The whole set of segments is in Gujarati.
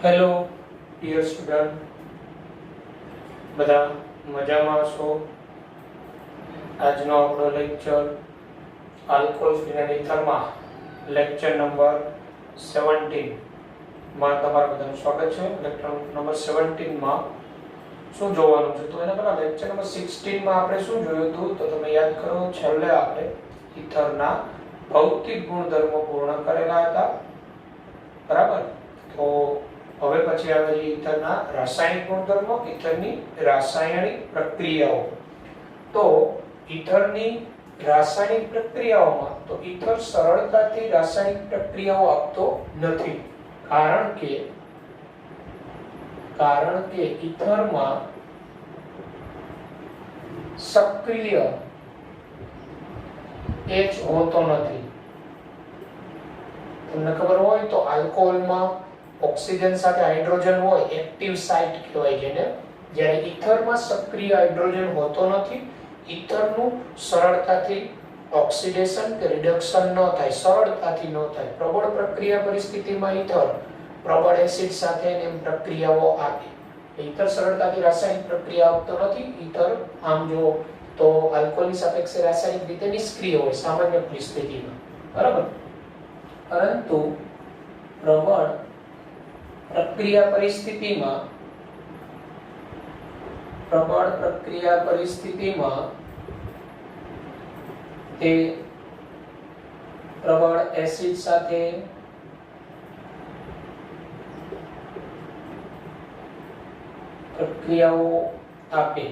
હેલો ડિયર સ્ટુડન્ટ, બધા મજામાં છો? આજનો આપણો લેક્ચર આલ્કોહોલ્સ વિના ઇથરમાં લેક્ચર નંબર 17 માં તમારું બધાનું સ્વાગત છે. લેક્ચર નંબર 17 માં શું જોવાનું છે? તો એના પહેલા લેક્ચર નંબર 16 માં આપણે શું જોયું હતું? તો તમે યાદ કરો, છેલ્લે આપણે ઇથરના ભૌતિક ગુણધર્મો પૂર્ણ કરેલા હતા, બરાબર? તો હવે પછી આવે છે ઇથરના રાસાયણિક ગુણધર્મો, ઇથરની રાસાયણિક પ્રક્રિયાઓ. તો ઇથરની રાસાયણિક પ્રક્રિયાઓમાં તો ઇથર સરળતાથી રાસાયણિક પ્રક્રિયાઓ આપતો નથી, કારણ કે ઇથરમાં સક્રિય H હોતો નથી. તમને ખબર હોય તો આલ્કોહોલમાં ઓક્સિજન સાથે હાઇડ્રોજન હોય, એક્ટિવ સાઇટ કહેવાય જેને. જ્યારે ઇથરમાં સક્રિય હાઇડ્રોજન હોતો નથી. ઇથરનું સરળતાથી ઓક્સિડેશન કે રિડક્શન ન થાય, સરળતાથી ન થાય. પ્રબળ પ્રક્રિયા પરિસ્થિતિમાં ઇથર પ્રબળ એસિડ સાથે એમ પ્રક્રિયાઓ આપે. ઇથર સરળતાથી રાસાયણિક પ્રક્રિયા આપતો નથી. ઇથર આમ જો તો આલ્કોહોલની સાપેક્ષે રાસાયણિક રીતે નિષ્ક્રિય હોય સામાન્ય પરિસ્થિતિમાં, બરાબર? પરંતુ પ્રબળ પ્રક્રિયા પરિસ્થિતિમાં તે પ્રબળ એસિડ સાથે પ્રક્રિયાઓ આપે.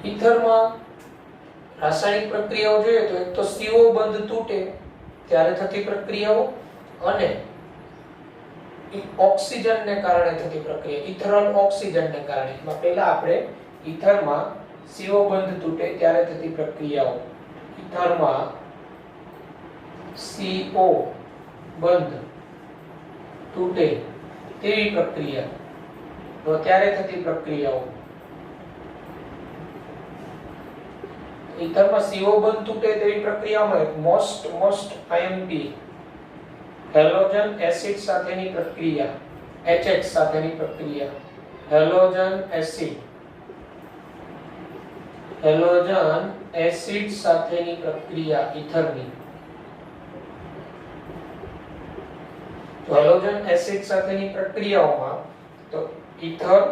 ઇથરમાં રાસાયણિક પ્રક્રિયાઓ જોઈએ તો એક તો CO બંધ તૂટે ત્યારે થતી પ્રક્રિયાઓ, અને ઓક્સિજનને કારણે થતી પ્રક્રિયા, ઇથરલ ઓક્સિજનને કારણે. પહેલા આપણે ઇથરમાં CO બંધ તૂટે ત્યારે થતી પ્રક્રિયાઓ, ઇથરમાં CO બંધ તૂટે તેવી પ્રક્રિયા, તો ત્યારે થતી પ્રક્રિયાઓ. ઇથરમાં CO બંધ તૂટે તેવી પ્રક્રિયામાં મોસ્ટ IMP હેલોજન એસિડ સાથેની પ્રક્રિયા, HH સાથેની પ્રક્રિયા, હેલોજન એસિડ સાથેની પ્રક્રિયા ઇથરની. તો હેલોજન એસિડ સાથેની પ્રક્રિયાઓમાં તો ઇથર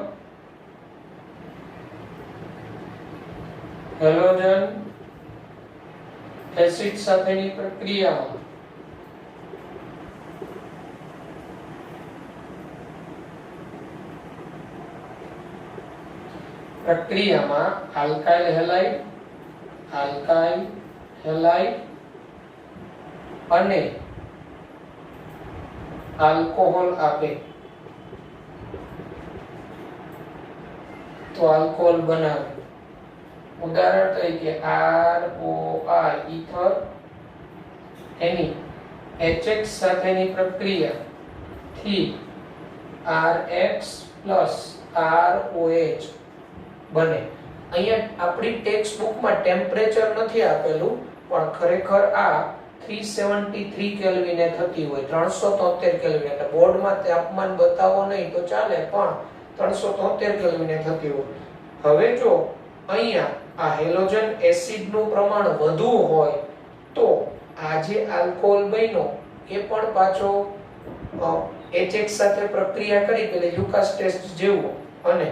હેલોજન એસિડ સાથેની પ્રક્રિયામાં આલ્કાઇલ હેલાઇડ અને આલ્કોહોલ આપે, તો આલ્કોહોલ બનાવે. ઉદાહરણ તરીકે ROI ઇથર એની HX સાથેની પ્રક્રિયા થી RX ROH બને. અહીંયા આપણી ટેક્સ્ટ બુકમાં ટેમ્પરેચર નથી આપેલું, પણ ખરેખર આ 373 કેલ્વિને થતી હોય, 373 કેલ્વિન. એટલે બોર્ડમાં તાપમાન બતાવો નહીં તો ચાલે, પણ 373 કેલ્વિને થતી હોય. હવે જો અહીંયા આ હેલોજન એસિડનું પ્રમાણ વધુ હોય તો આ જે આલ્કોહોલ બન્યો એ પણ પાછો HX સાથે પ્રક્રિયા કરી પેલે લ્યુકાસ ટેસ્ટ જેવું અને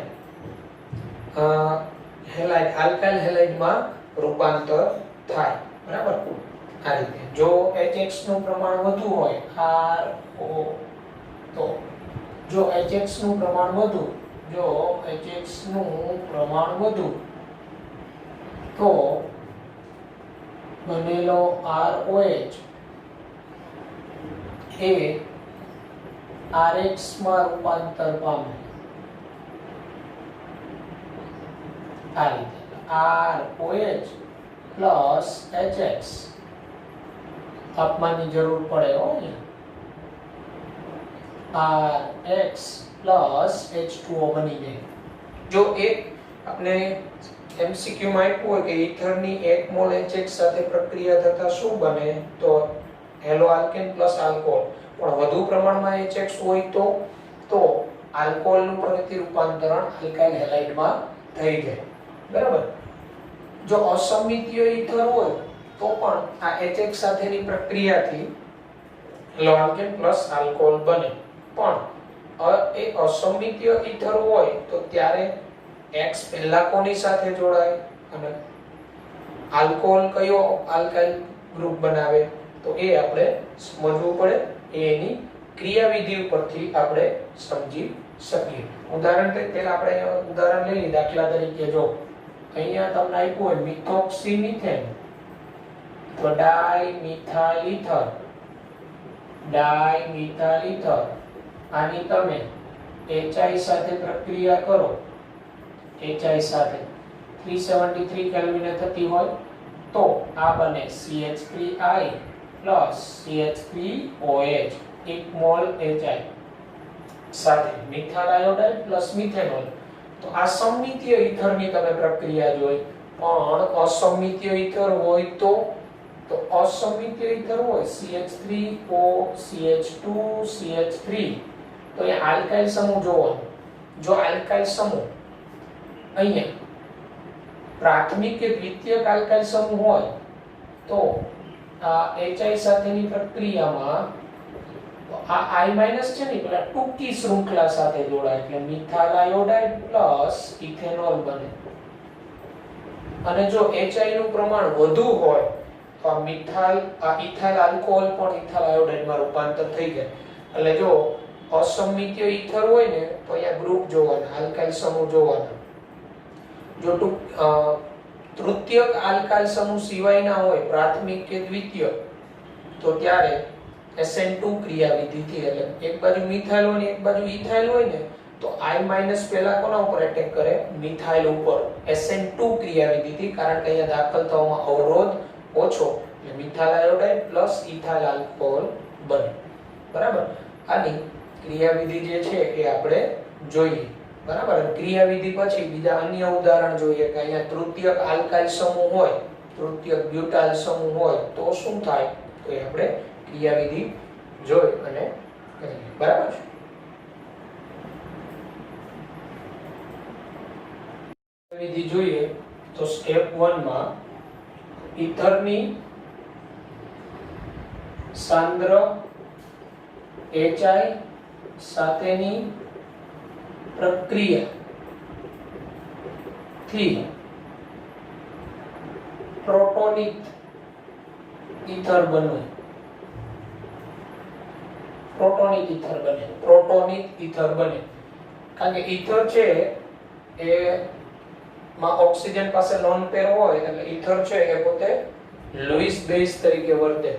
આલ્કાઇલ હેલાઇડમાં રૂપાંતર થાય, બરાબર? આ રીતે જો HX નું પ્રમાણ વધુ હોય, તો જો HX નું પ્રમાણ વધુ તો બનેલો ROH એ RH માં રૂપાંતર પામે. આ રીતે ROH પ્લસ HX તાપમાનની જરૂર પડે હોય, RX પ્લસ H2O બની જાય. જો એક આપણે MCQ માં આપ્યું હોય કે ઇથરની 1 મોલ HX સાથે પ્રક્રિયા થતા શું બને, તો હેલો આલ્કેન પ્લસ આલ્કોહોલ પણ વધુ પ્રમાણમાં HX હોય તો આલ્કોહોલનું ફરીથી રૂપાંતરણ આલ્કાઇલ હેલાઇડમાં થઈ જાય. બરાબર. જો અસમિતીય ઈથર હોય તો પણ આ HX સાથેની પ્રક્રિયાથી હેલો આલ્કેન પ્લસ આલ્કોહોલ બને. પણ એ અસમિતીય ઈથર હોય તો ત્યારે X પહેલા કોની સાથે જોડાય અને આલ્કોહોલ કયો આલ્કાઇલ ગ્રુપ બનાવે તો એ આપણે સમજવું પડે. એની ક્રિયાવિધિ ઉપરથી આપણે સમજી શકીએ. ઉદાહરણ તરીકે આપણે ઉદાહરણ લઈ લઈએ. દાખલા તરીકે જો અહીંયા તમને આપ્યું હોય મિથોક્સીમિથેન તો ડાઇમિથાઇલ ઈથર આની તમે HI સાથે પ્રક્રિયા કરો. HI સાથે 373 કેલ્વિને થતી હોય તો આ બને CH3I CH3OH 1 મોલ HI સાથે મિથાઇલ આયોડાઇડ પ્લસ મિથેનોલ. તો આ સમમિતીય ઈથરની તમે પ્રક્રિયા જોઈ. પણ અસમિતીય ઈથર હોય તો અસમિતીય ઈથર હોય CH3O CH2 CH3 તો એ આલ્કાઇલ સમૂહ જોવાનો. જો આલ્કાઇલ સમૂહ અહીંયા પ્રાથમિક કે દ્વિતીયક આલ્કાઇલ સમૂહ હોય તો આ HI સાથેની પ્રક્રિયામાં આ I- છે ને પેલા ટૂંકી શૃંખલા સાથે જોડાય એટલે મિથાઇલ આયોડાઇડ પ્લસ ઇથેનોલ બને. અને જો HI નું પ્રમાણ વધુ હોય તો આ ઇથાઇલ આલ્કોહોલ પણ ઇથાઇલ આયોડાઇડમાં રૂપાંતર થઈ જાય. એટલે જો અસમિતીય ઈથર હોય ને તો અહીંયા ગ્રુપ જોવાના, આલ્કાઇલ સમૂહ જોવાના. જો તૃતીયક આલ્કાઇલ સમૂહ સિવાયના હોય પ્રાથમિક કે દ્વિતીયક તો ત્યારે SN2 ક્રિયાવિધિથી એટલે એક બાજુ મિથાઇલ હોય ને એક બાજુ ઇથાઇલ હોય ને તો I- પહેલા કોના ઉપર એટેક કરે? મિથાઇલ ઉપર. SN2 ક્રિયાવિધિથી, કારણ કે અહીંયા દાખલ થવામાં અવરોધ ઓછો એટલે methyl iodide plus ethyl alcohol બને. બરાબર. આની ક્રિયાવિધિ જે છે એ આપણે જોઈએ. બરાબર. ક્રિયાવિધિ પછી બીજા અન્ય ઉદાહરણ જોઈએ કે અહીંયા તૃતીયક આલ્કાઇલ સમૂહ હોય, તૃતીયક બ્યુટાઇલ સમૂહ હોય તો શું થાય તો એ આપણે ક્રિયાવિધિ જોઈ અને કરીએ. બરાબર છે. ક્રિયાવિધિ જોઈએ તો સ્ટેપ 1 માં ઈથરની સાંદ્ર HI સાથેની પ્રક્રિયા થી પ્રોટોનિક ઈથર બને. પ્રોટોનિક ઈથર બને કારણ કે ઈથર છે એ માં ઓક્સિજન પાસે લોન પેર હોય એટલે ઈથર છે એ પોતે લુઈસ બેઝ તરીકે વર્તે.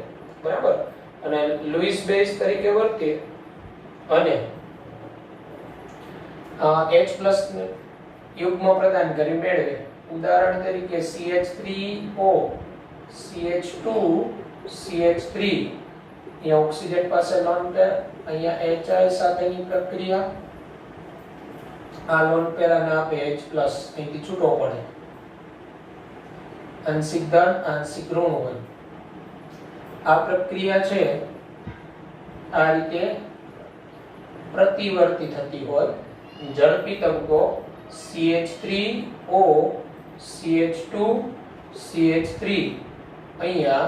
બરાબર. અને લુઈસ બેઝ તરીકે વર્તે અને H+ યુગ્મ પ્રદાન કરી મેળવે. ઉદાહરણ તરીકે CH3O CH2 CH3 અહીંયા ઓક્સિજન પાસે લોન પેર, અહીંયા HI સાથેની પ્રક્રિયા, આ લોન પેર અને આપે H+ અહીંથી છૂટો પડે. આંશિક ધન આંશિક ઋણ હોય. આ પ્રક્રિયા છે આ રીતે પ્રતિવર્તી થતી હોય. ઝડપી તબક્કો CH3O CH2 CH3 અહીંયા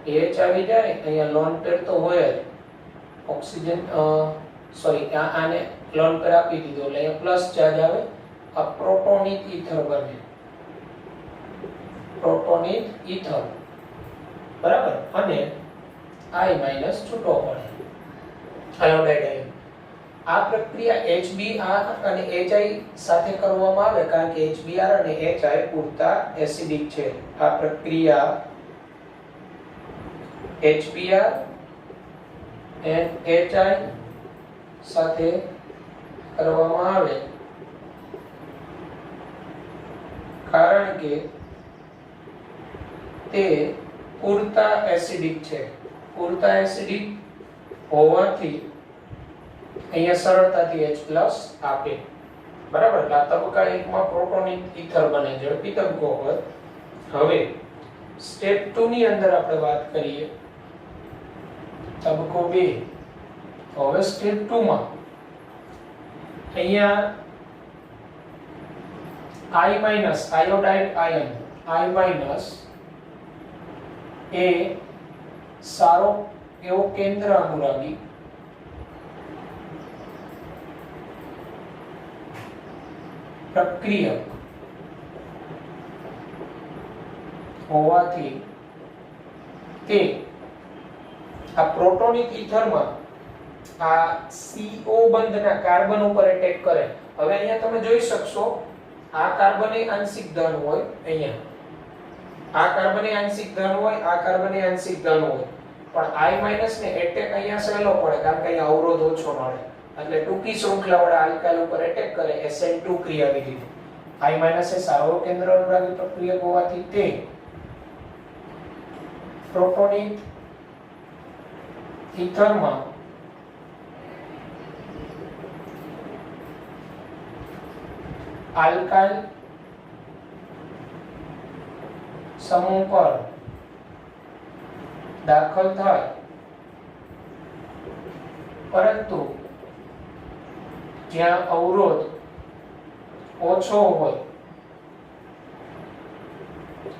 H આવી જાય, અહીંયા લોન પેર તો હોય જ. ઓક્સિજન આને લોન પેર આપી દીધો એટલે અહીંયા પ્લસ ચાર્જ આવે. આ પ્રોટોનિક ઈથર બને. Protonic ether. બરાબર. અને I- છૂટો પડે. Iodide ion. આ પ્રક્રિયા HBr અને HI સાથે કરવામાં આવે કારણ કે HBr અને HI પૂરતા એસિડિક છે. આ પ્રક્રિયા HBr and HI સાથે કરવામાં આવે કારણ કે તે પૂરતા એસિડિક છે. પૂરતા એસિડિક હોવાથી અહીંયા સરળતાથી H+ આપે. બરાબર. આ તબક્કા 1 માં પ્રોટોનિક ઈથર બને, ઝડપી તબક્કો હોય. હવે સ્ટેપ 2 ની અંદર આપણે વાત કરીએ તબકો 2. હવે સ્ટેપ 2 માં અહીંયા I minus iodide ion I minus એ સારો એવો કેન્દ્ર અનુરાગી પ્રક્રિયક હોવાથી તે આ પ્રોટોનિક ઈથરમાં આ CO બંધના કાર્બન ઉપર એટેક કરે. હવે અહીંયા તમે જોઈ શકશો આ કાર્બન એ આંશિક ધન હોય, અહીંયા આ કાર્બન એ આંશિક ધન હોય, આ કાર્બન એ આંશિક ધન હોય, પણ I- ને એટેક અહીંયા સહેલો પડે કારણ કે અહીંયા અવરોધ ઓછો મળે એટલે ટૂંકી શૃંખલાવાળા આલ્કાઇલ ઉપર એટેક કરે SN2 ક્રિયાવિધિ. I- એ સારો કેન્દ્ર અનુરાગી પ્રક્રિયક હોવાથી તે પ્રોટોનિક ઈથરમાં આલ્કાઇલ સમૂહ પર દાખલ થાય, પરંતુ જ્યાં અવરોધ ઓછો હોય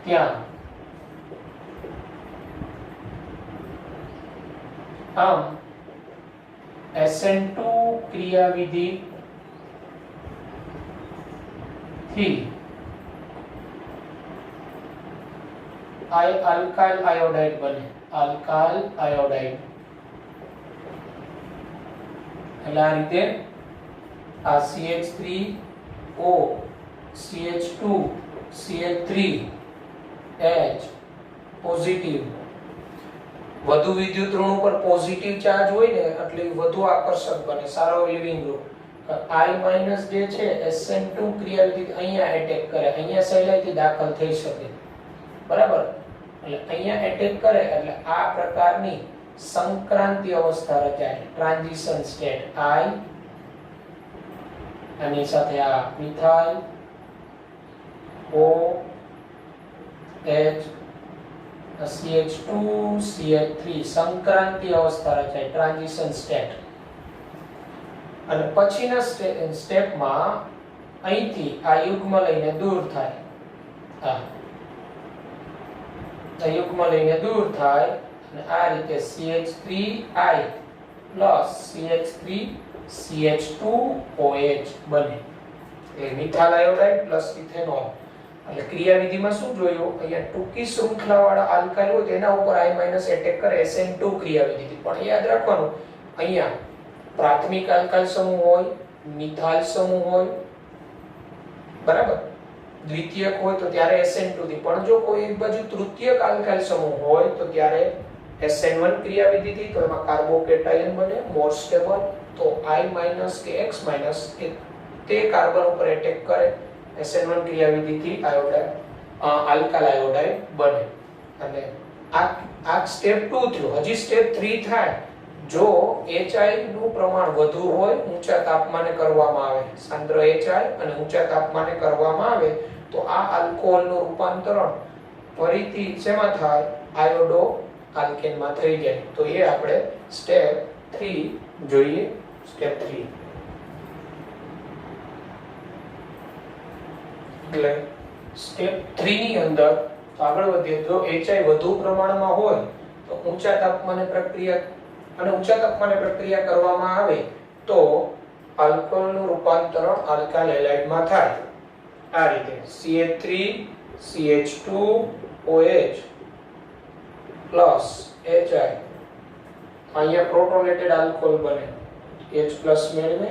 ત્યાં આમ SN2 ક્રિયાવિધિ થી આલ્કાઇલ આયોડાઇડ બને. આલ્કાઇલ આયોડાઇડ એટલે આ રીતે આ CH3O CH2 CH3H પોઝિટિવ, વધુ વિદ્યુત ઋણ ઉપર પોઝિટિવ ચાર્જ હોય ને એટલે વધુ આકર્ષક બને, સારો લિવિંગ ગ્રુપ. I- જે છે SN2 ક્રિયાવિધિ અહીંયા એટેક કરે, અહીંયા સહેલાઈથી દાખલ થઈ શકે, બરાબર. એટલે અહીંયા એટેક કરે એટલે આ પ્રકારની સંક્રાંતિ અવસ્થા રચાય, ટ્રાન્ઝિશન સ્ટેટ. I આની સાથે આ methyl O H CH2 CH3 Sankranti અવસ્થા રચાય, ટ્રાન્ઝિશન સ્ટેટ. અને પછીના સ્ટેપમાં અહીંથી આ યુગ્મ લઈને દૂર થાય, આ યુગ્મ લઈને દૂર થાય અને આ રીતે CH3I CH3 CH2OH બને. એ મિથાઇલ આયોડાઇડ પ્લસ ઇથેનોલ. એટલે ક્રિયાવિધિમાં શું જોયું, અહીંયા ટૂંકી શૃંખલાવાળા આલ્કાઇલ હોય તેના ઉપર I- એટેક કરે SN2 ક્રિયાવિધિ. પણ યાદ રાખવાનું અહીંયા પ્રાથમિક આલ્કાઇલ સમૂહ હોય, મિથાઇલ સમૂહ હોય, બરાબર, દ્વિતીયક હોય તો ત્યારે SN2 થી, પણ જો કોઈ એક બાજુ તૃતીયક આલ્કાઇલ સમૂહ હોય તો ત્યારે SN1 ક્રિયાવિધિ થી, તો એમાં કાર્બોકેટાયન બને મોર સ્ટેબલ. તો I- કે X- કે તે કાર્બન ઉપર એટેક કરે SN1 ક્રિયાવિધિ થી આયોડાઇડ આલ્કાઇલ આયોડાઇડ બને. અને આ સ્ટેપ 2 થયો. હજી સ્ટેપ 3 થાય. જો HI નું પ્રમાણ વધુ હોય, ઊંચા તાપમાને કરવામાં આવે, સાંદ્ર HI અને ઊંચા તાપમાને કરવામાં આવે તો આ આલ્કોહોલનું રૂપાંતરણ ફરીથી શેમાં થાય, આયોડો આલ્કેનમાં થઈ જાય. તો એ આપણે સ્ટેપ 3 જોઈએ. સ્ટેપ 3 એટલે સ્ટેપ 3 ની અંદર આગળ વધીએ તો HI વધુ પ્રમાણમાં હોય તો ઊંચા તાપમાને પ્રક્રિયા કરવામાં આવે તો આલ્કોહોલનું રૂપાંતરણ આલ્કાઇલ હેલાઇડમાં થાય. આ રીતે CH3 CH2OH પ્લસ HI, અહીંયા પ્રોટોનેટેડ આલ્કોહોલ બને, H+ મેળવે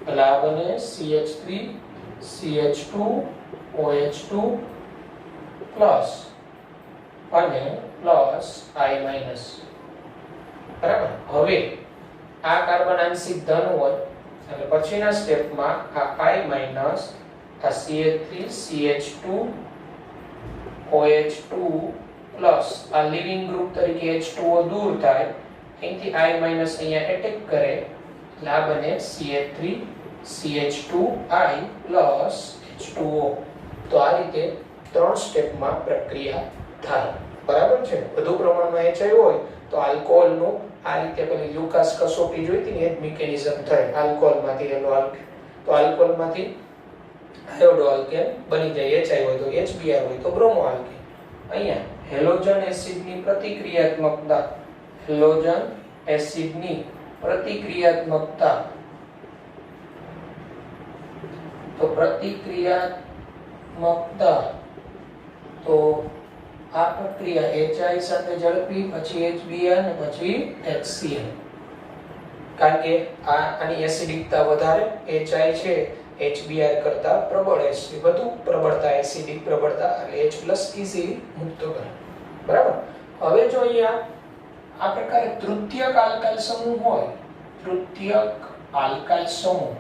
એટલે આ બને CH3 CH2OH2 પ્લસ અને પ્લસ I-. બરાબર. હવે આ કાર્બન આંશિક ધન હોય એટલે પછીના સ્ટેપમાં આ I- આ CH3 CH2OH2 પ્લસ આ લિવિંગ ગ્રુપ તરીકે H2O દૂર થાય, અહીંથી I- અહીંયા એટેક કરે એટલે આ બને CH3 CH2I પ્લસ H2O. તો આ રીતે 3 સ્ટેપમાં પ્રક્રિયા થાય, બરાબર છે. વધુ પ્રમાણમાં HI હોય તો આલ્કોહોલનું આ રીતે પેલી લ્યુકાસ કસોટી જોઈતી ને એ જ મિકેનિઝમ થાય આલ્કોહોલમાંથી હેલો આલ્કેન. તો આલ્કોહોલમાંથી આયોડો આલ્કેન બની જાય. HI હોય તો HBr હોય તો બ્રોમો આલ્કેન. અહીંયા હેલોજન એસિડની પ્રતિક્રિયાત્મકતા, હેલોજન એસિડની પ્રતિક્રિયાત્મકતા, તો પ્રતિક્રિયાત્મકતા તો આ પ્રક્રિયા HI સાથે ઝડપી, પછી HBr ને પછી HCl. કારણ કે આની એસિડિકતા વધારે, HI છે HBr કરતા પ્રબળ એસિડ, વધુ પ્રબળતા એસિડિક પ્રબળતા એટલે H+ ઇઝીલી મુક્ત કરે. બરાબર. હવે જો અહીંયા આ પ્રકારે તૃતીયક આલ્કાઇલ સમૂહ હોય, તૃતીયક આલ્કાઇલ સમૂહ,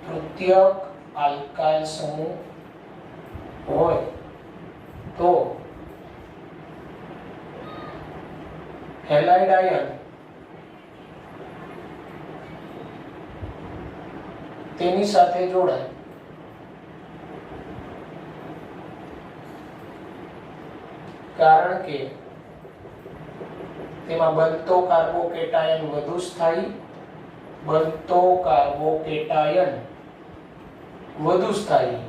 તૃતીયક આલ્કાઇલ સમૂહ હોય તો હેલાઇડ આયન તેની સાથે જોડાય. કારણ કે તેમાં બનતો કાર્બોકેટાયન વધુ સ્થાયી, બનતો કાર્બોકેટાયન વધુ સ્થાયી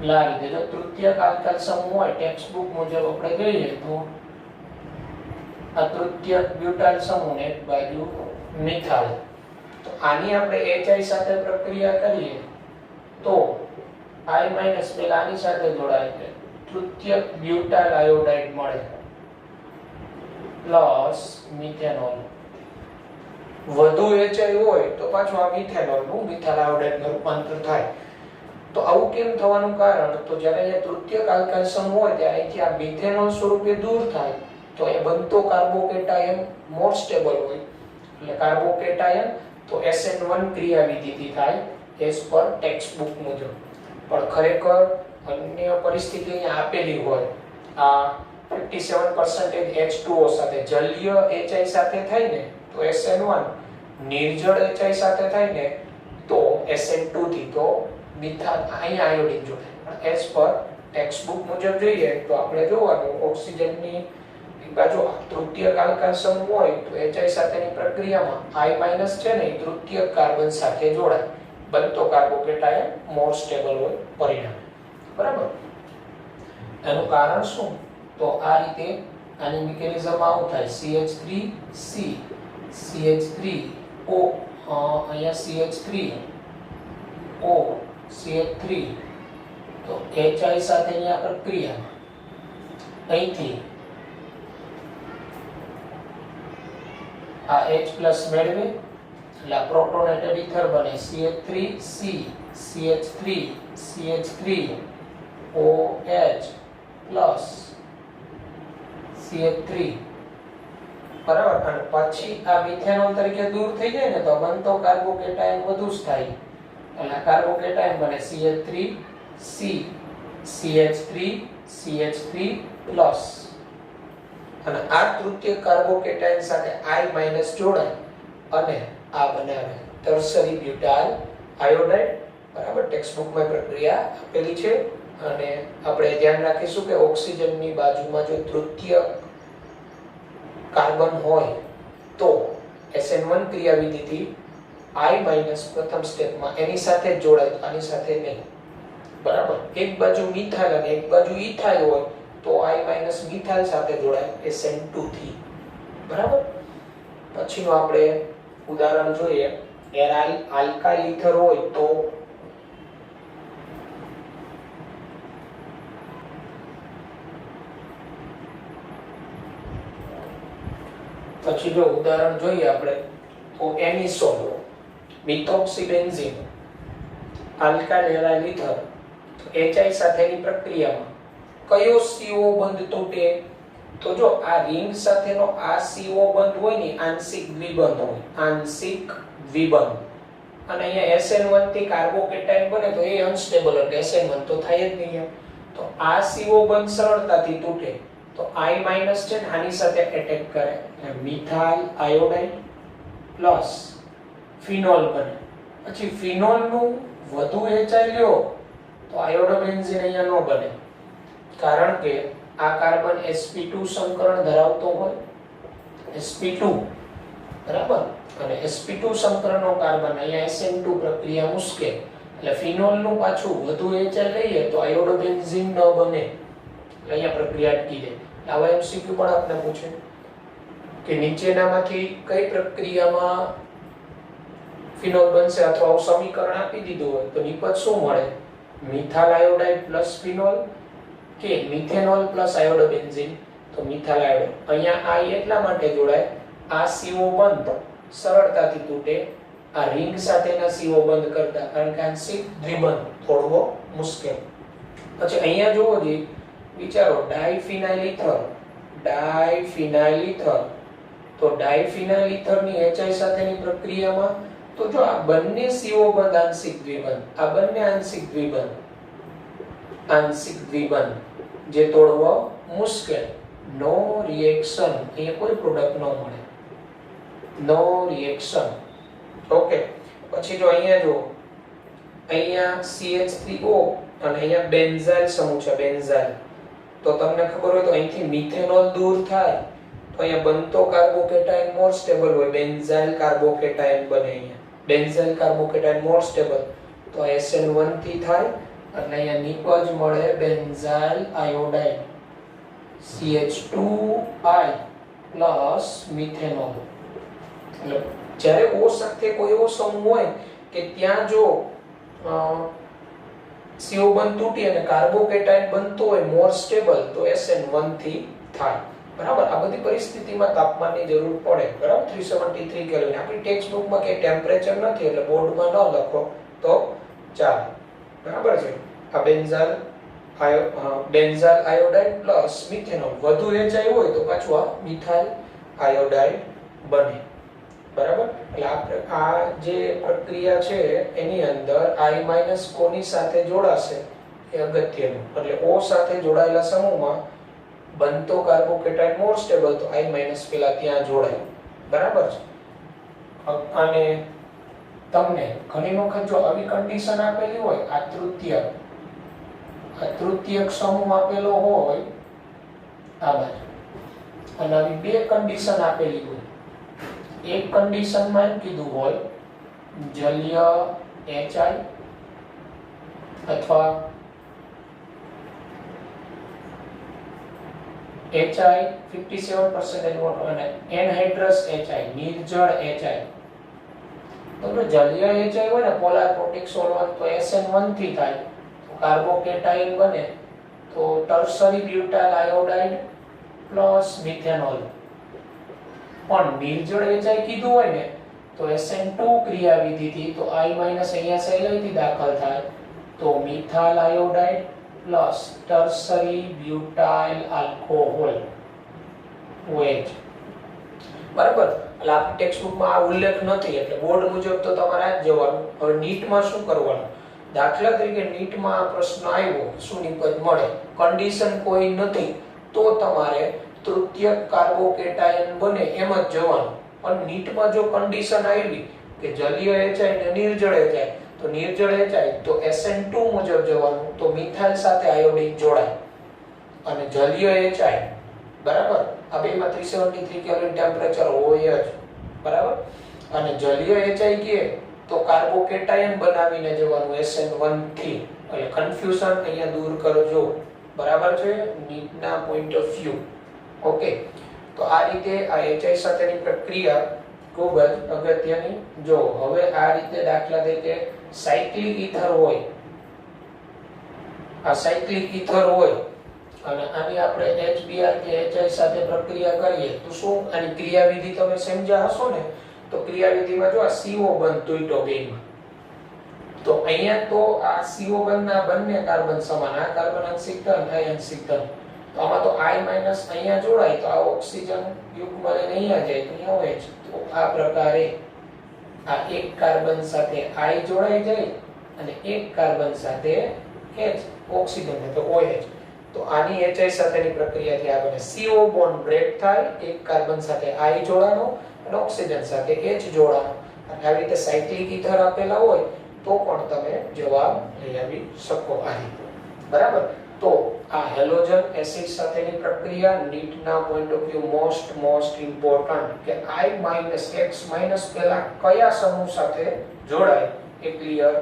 લાગે. જો તૃતીયક આલ્કાઇલ સમૂહ હોય ટેક્સ્ટ બુક મુજબ આપણે જોઈએ તો આ તૃતીયક બ્યુટાઇલ સમૂહ એક બાજુ મિથાઇલ, તો આની આપણે HI સાથે પ્રક્રિયા કરીએ તો I- પેલા આની સાથે જોડાય એટલે તૃતીયક બ્યુટાઇલ આયોડાઇડ મળે પ્લસ મિથેનોલ. વધુ HI હોય તો પાછું આ મિથેનોલનું મિથાઇલ આયોડાઇડમાં રૂપાંતર થાય. તો આવું કેમ થવાનું કારણ, તો જ્યારે અહીંયા તૃતીયક આલ્કાઇલ સમૂહ હોય ત્યારે અહીંથી આ મિથેનોલ સ્વરૂપે દૂર થાય તો એ બનતો કાર્બોકેટાયન મોર સ્ટેબલ હોય એટલે કાર્બોકેટાયન તો SN1 ક્રિયાવિધિથી થાય એઝ પર ટેક્સ્ટ બુક મુજબ. પણ ખરેખર અન્ય પરિસ્થિતિ અહીંયા આપેલી હોય આ 57% H2O સાથે જલીય HI સાથે થાય ને તો SN1, નિર્જળ HI સાથે થાય ને તો SN2 થી તો મિથાઇલ અહીંયા આયોડિન જોડે. પણ એઝ પર ટેક્સ્ટ બુક મુજબ જોઈએ તો આપણે જોવાનું ઓક્સિજનની એક બાજુ તૃતીયક આલ્કાઇલ સમૂહ હોય તો HI સાથેની પ્રક્રિયામાં I- છે ને એ તૃતીયક કાર્બન સાથે જોડાય, બનતો કાર્બોકેટાયન મોર સ્ટેબલ હોય પરિણામે. બરાબર. એનું કારણ શું, તો આ રીતે આની મિકેનિઝમ આવું થાય CH3C CH3O અહીંયા CH3O CH3 તો HI સાથેની આ પ્રક્રિયામાં અહીંથી આ H+ મેળવે એટલે આ પ્રોટોનેટેડ ઈથર બને CH3C CH3 CH3OH plus CH3. બરાબર. અને પછી આ મિથેનોલ તરીકે દૂર થઈ જાય ને તો બનતો કાર્બોકેટાયન વધુ સ્થાયી એટલે કાર્બોકેટાયન બને CH3C CH3 CH3 પ્લસ. અને આ તૃતીય કાર્બોકેટાયન સાથે I- જોડાય અને આ બનાવે ટર્શરી બ્યુટાઇલ આયોડાઇડ. બરાબર. ટેક્સ્ટ બુકમાં પ્રક્રિયા આપેલી છે અને આપણે ધ્યાન રાખીશું કે ઓક્સિજનની બાજુમાં જો તૃતીય કાર્બન હોય તો SN1 ક્રિયાવિધિથી I- પ્રથમ સ્ટેપમાં એની સાથે જ જોડાય, આની સાથે નહીં. બરાબર. એક બાજુ મિથાઇલ અને એક બાજુ ઇથાઇલ હોય તો I- મિથાઇલ સાથે જોડાય SN2 થી. બરાબર. પછીનું આપણે ઉદાહરણ જોઈએ. એરાઇલ આલ્કાઇલ ઈથર હોય તો પછી જો ઉદાહરણ જોઈએ આપણે તો એનિસોલ મિથોક્સીબેન્ઝીન આલ્કાઇલ એરાઇલ ઈથર તો HI સાથેની પ્રક્રિયામાં કયો CO બંધ તૂટે, તો જો આ રિંગ સાથેનો આ CO બંધ હોય ને આંશિક દ્વિબંધ હોય, આંશિક દ્વિબંધ. અને અહીંયા SN1 થી કાર્બોકેટાયન બને તો એ અનસ્ટેબલ એટલે SN1 તો થાય જ નહીં. તો આ CO બંધ સરળતાથી તૂટે તો I- છે ને આની સાથે એટેક કરે એટલે મિથાઇલ આયોડાઇડ પ્લસ ફિનોલ બને. પછી ફિનોલ નું વધુ HI લ્યો તો આયોડોબેન્ઝીન અહીંયા ન બને કારણ કે આ કાર્બન sp2 સંકરણ ધરાવતો હોય sp2 બરાબર અને sp2 સંકરણનો કાર્બન અહીંયા SN2 પ્રક્રિયા મુશ્કેલ એટલે ફિનોલ નું પાછું વધુ HI લઈએ તો આયોડોબેન્ઝીન ન બને એટલે અહીંયા પ્રક્રિયા અટકી જાય આવા MCQ પણ આપને પૂછે કે નીચેનામાંથી કઈ પ્રક્રિયામાં ફિનોલ બનશે અથવા આવું સમીકરણ આપી દીધું હોય તો નિપજ શું મળે મિથાઇલ આયોડાઇડ પ્લસ ફિનોલ કે મિથેનોલ પ્લસ આયોડોબેન્ઝીન તો મિથાઇલ આયોડાઇડ અહીંયા I એટલા માટે જોડાય આ CO બંધ સરળતાથી તૂટે આ રિંગ સાથેના CO બંધ કરતા કારણ કે આંશિક દ્વિબંધ થોડવો મુશ્કેલ પછી અહીંયા જોવો જી વિચારો ડાઇફિનાઇલ ઇથર તો ડાઇફિનાઇલ ઇથરની HI સાથેની પ્રક્રિયામાં તો જો આ બંને CO બંધ આંશિક દ્વિબંધ આ બંને આંશિક દ્વિબંધ જે તોડવો મુશ્કેલ નો રિએક્શન એ કોઈ પ્રોડક્ટ ન મળે નો રિએક્શન ઓકે પછી જો અહીંયા જો અહીંયા CH3O અને અહીંયા બેન્ઝાઇલ સમૂહ છે બેન્ઝાઇલ તો તમને ખબર હોય તો અહીંથી મિથેનોલ દૂર થાય તો અહીંયા બનતો કાર્બોકેટાયન મોર સ્ટેબલ હોય બેન્ઝાઇલ કાર્બોકેટાયન બને અહીંયા બેન્ઝાઇલ કાર્બોકેટાયન મોર સ્ટેબલ તો SN1 થી થાય એટલે અહીંયા નિપજ મળે benzyl iodide CH2I plus methanol એટલે જ્યારે O સાથે કોઈ એવો સમૂહ હોય કે ત્યાં જો CO બંધ તૂટી અને કાર્બોકેટાયન બનતો હોય મોર સ્ટેબલ તો SN1 થી થાય બરાબર આ બધી પરિસ્થિતિમાં તાપમાનની જરૂર પડે બરાબર 373 કેલ્વિન આપણી ટેક્સ્ટ બુકમાં કે ટેમ્પરેચર નથી એટલે બોર્ડમાં ન લખો તો ચાલે બરાબર છે આ બેન્ઝાઇલ આયોડાઇડ પ્લસ મિથેનોલ વધુ HI હોય તો પાછું આ મિથાઇલ આયોડાઇડ બને બરાબર એટલે આ જે પ્રક્રિયા છે એની અંદર I- કોની સાથે જોડાશે એ અગત્યનું એટલે O સાથે જોડાયેલા સમૂહમાં બનતો કાર્બોકેટાયન મોર સ્ટેબલ તો I- પેલા ત્યાં જોડાય બરાબર છે અને તમને ઘણી વખત જો આવી કન્ડિશન આપેલી હોય આ તૃતીયક સમૂહ આપેલો હોય આ બાજુ અને આવી બે કન્ડિશન આપેલી હોય એક કન્ડિશનમાં એમ કીધું હોય જલીય HI અથવા HI 57% વોટર અને એનહાઇડ્રસ HI નિર્જળ HI તો જલીય HI હોય ને પોલાર પ્રોટિક સોલ્વન્ટ તો SN1 થી થાય તો કાર્બોકેટાયન બને તો tertiary butyl iodide plus methanol પણ નિર્જળ HI કીધું હોય ને તો SN2 ક્રિયાવિધિથી તો I- અહીંયા સહેલાઈથી દાખલ થાય તો methyl iodide plus tertiary butyl alcohol OH બરાબર એટલે આપણી ટેક્સ્ટ બુકમાં આ ઉલ્લેખ નથી એટલે બોર્ડ મુજબ તો તમારે આ જ જવાનું હવે નીટમાં શું કરવાનું દાખલા તરીકે નીટમાં આ પ્રશ્ન આવ્યો શું નિપજ મળે કન્ડિશન કોઈ નથી તો તમારે તૃતીયક કાર્બોકેટાયન બને એમ જ જવાનું પણ નીટમાં જો કન્ડિશન આવી કે જલીય HI ને નિર્જળ HI તો નિર્જળ HI તો SN2 મુજબ જવાનું તો મિથાઇલ સાથે આયોડિન જોડાય અને જલીય HI બરાબર આ બેમાં 373 કેલ્વિન ટેમ્પરેચર હોય જ બરાબર અને જલીય HI કે તો કાર્બોકેટાયન બનાવીને જવાનું SN1 થી એટલે કન્ફ્યુઝન અહીંયા દૂર કરજો બરાબર છે નીટના પોઈન્ટ ઓફ વ્યૂ ઓકે તો આ રીતે આ HI સાથેની પ્રક્રિયા ખૂબ જ અગત્યની જો હવે આ રીતે દાખલા તરીકે સાયક્લિક ઈથર હોય આ સાયક્લિક ઈથર હોય અને આની આપણે HBr કે HI સાથે પ્રક્રિયા કરીએ તો શું આની ક્રિયાવિધિ તમે સમજ્યા હશો ને તો ક્રિયાવિધિમાં જો આ CO બંધ તૂટ્યો બેમાં તો અહીંયા તો આ CO બંધના બંને કાર્બન સમાન આ કાર્બન આંશિક ધન આ આંશિક ધન તો આમાં તો I- અહીંયા જોડાય તો આ ઓક્સિજન યુગ્મ લઈને અહીંયા જાય તો અહીંયા OH તો આ પ્રકારે આ એક કાર્બન સાથે I જોડાઈ જાય અને એક કાર્બન સાથે H ઓક્સિજન તો OH તો આની HI સાથેની પ્રક્રિયાથી આ બને CO બોન્ડ બ્રેક થાય એક કાર્બન સાથે I જોડાણો અને ઓક્સિજન સાથે H જોડાણો અને આવી રીતે સાયક્લિક ઈથર આપેલા હોય તો પણ તમે જવાબ લઈ આવી શકો આ રીતે બરાબર તો આ હેલોજન એસિડ સાથેની પ્રક્રિયા નીટના point of view most important કે I-X- પહેલા કયા સમૂહ સાથે જોડાય એ ક્લિયર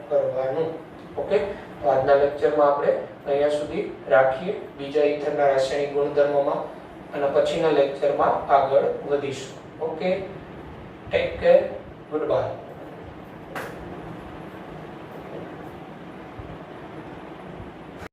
કરવાનું. ઓકે, તો આજના લેક્ચરમાં આપણે અહીંયા સુધી રાખીએ. બીજા ઇથરના રાસાયણિક ગુણધર્મોમાં અને પછીના લેક્ચરમાં આગળ વધીશું. Okay, take care, good bye.